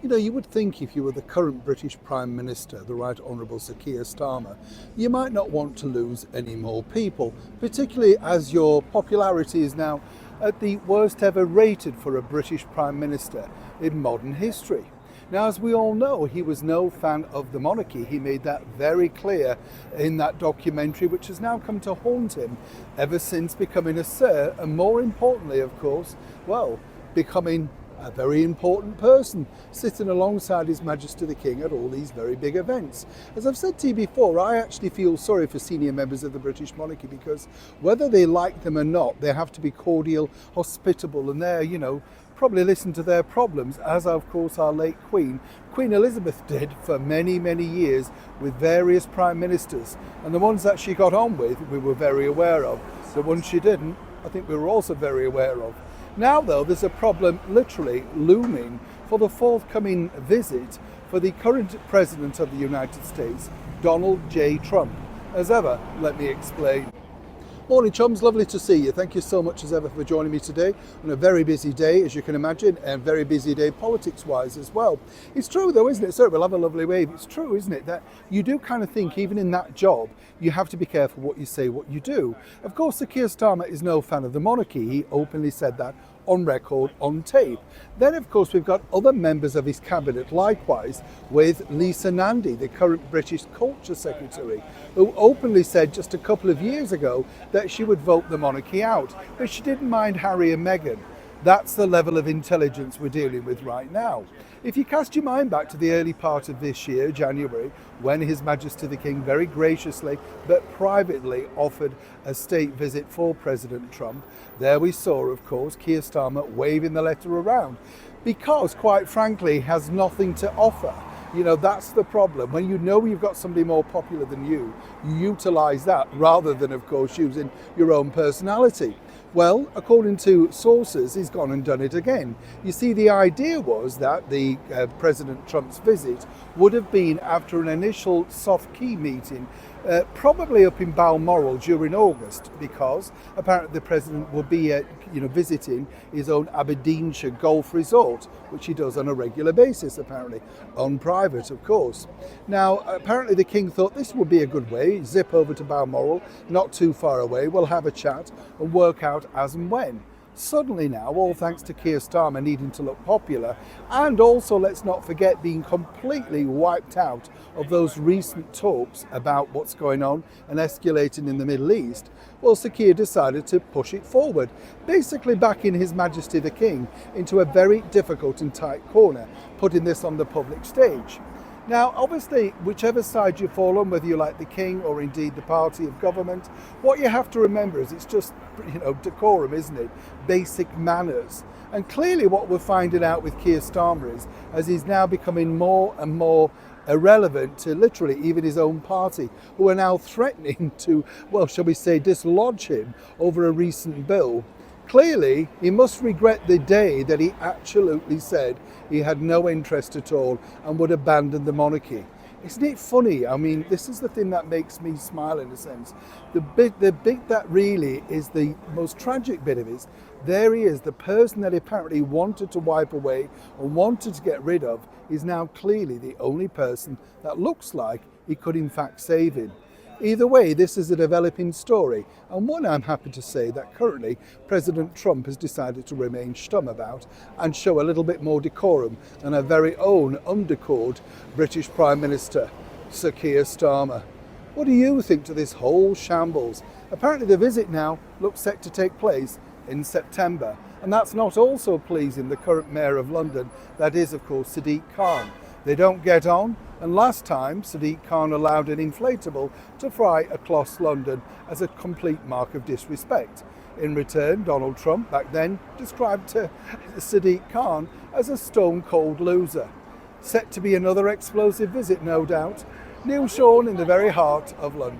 You know, you would think if you were the current British Prime Minister, the Right Honourable Sir Keir Starmer, you might not want to lose any more people, particularly as your popularity is now at the worst ever rated for a British Prime Minister in modern history. Now, as we all know, he was no fan of the monarchy. He made that very clear in that documentary, which has now come to haunt him ever since becoming a Sir, and more importantly, of course, well, becoming a very important person, sitting alongside His Majesty the King at all these very big events. As I've said to you before, I actually feel sorry for senior members of the British monarchy, because whether they like them or not, they have to be cordial, hospitable, and they're, probably listen to their problems, as of course our late Queen Elizabeth did for many, many years with various prime ministers. And the ones that she got on with, we were very aware of. The ones she didn't, I think we were also very aware of. Now, though, there's a problem literally looming for the forthcoming visit for the current President of the United States, Donald J. Trump. As ever, let me explain. Morning, chums. Lovely to see you. Thank you so much as ever for joining me today on a very busy day, as you can imagine, and very busy day politics-wise as well. It's true, though, isn't it? Sir, we'll have a lovely wave. It's true, isn't it, that you do kind of think, even in that job, you have to be careful what you say, what you do. Of course, Sir Keir Starmer is no fan of the monarchy. He openly said that on record, on tape. Then, of course, we've got other members of his cabinet, likewise, with Lisa Nandy, the current British Culture Secretary, who openly said just a couple of years ago that she would vote the monarchy out, but she didn't mind Harry and Meghan. That's the level of intelligence we're dealing with right now. If you cast your mind back to the early part of this year, January, when His Majesty the King very graciously but privately offered a state visit for President Trump, there we saw, of course, Keir Starmer waving the letter around, because, quite frankly, he has nothing to offer. That's the problem. When you know you've got somebody more popular than you utilise that rather than, of course, using your own personality. Well, according to sources, he's gone and done it again. You see, the idea was that the President Trump's visit would have been after an initial soft key meeting, probably up in Balmoral during August, because apparently the president would be visiting his own Aberdeenshire golf resort, which he does on a regular basis, apparently, on private, of course. Now, apparently the King thought this would be a good way, zip over to Balmoral, not too far away, we'll have a chat and work out as and when. Suddenly now, all thanks to Keir Starmer needing to look popular, and also, let's not forget, being completely wiped out of those recent talks about what's going on and escalating in the Middle East, well, Sir Keir decided to push it forward, basically backing His Majesty the King into a very difficult and tight corner, putting this on the public stage. Now, obviously, whichever side you fall on, whether you like the King or indeed the party of government, what you have to remember is it's just, decorum, isn't it? Basic manners. And clearly what we're finding out with Keir Starmer is, as he's now becoming more and more irrelevant to literally even his own party, who are now threatening to, well, shall we say, dislodge him over a recent bill. Clearly, he must regret the day that he absolutely said he had no interest at all and would abandon the monarchy. Isn't it funny? I mean, this is the thing that makes me smile in a sense. The bit that really is the most tragic bit of it is, there he is, the person that he apparently wanted to wipe away or wanted to get rid of is now clearly the only person that looks like he could in fact save him. Either way, this is a developing story, and one I'm happy to say that currently President Trump has decided to remain stum about and show a little bit more decorum than our very own undecored British Prime Minister, Sir Keir Starmer. What do you think to this whole shambles? Apparently the visit now looks set to take place in September, and that's not also pleasing the current Mayor of London, that is, of course, Sadiq Khan. They don't get on, and last time Sadiq Khan allowed an inflatable to fly across London as a complete mark of disrespect. In return, Donald Trump back then described Sadiq Khan as a stone-cold loser. Set to be another explosive visit, no doubt. Neil Sean in the very heart of London.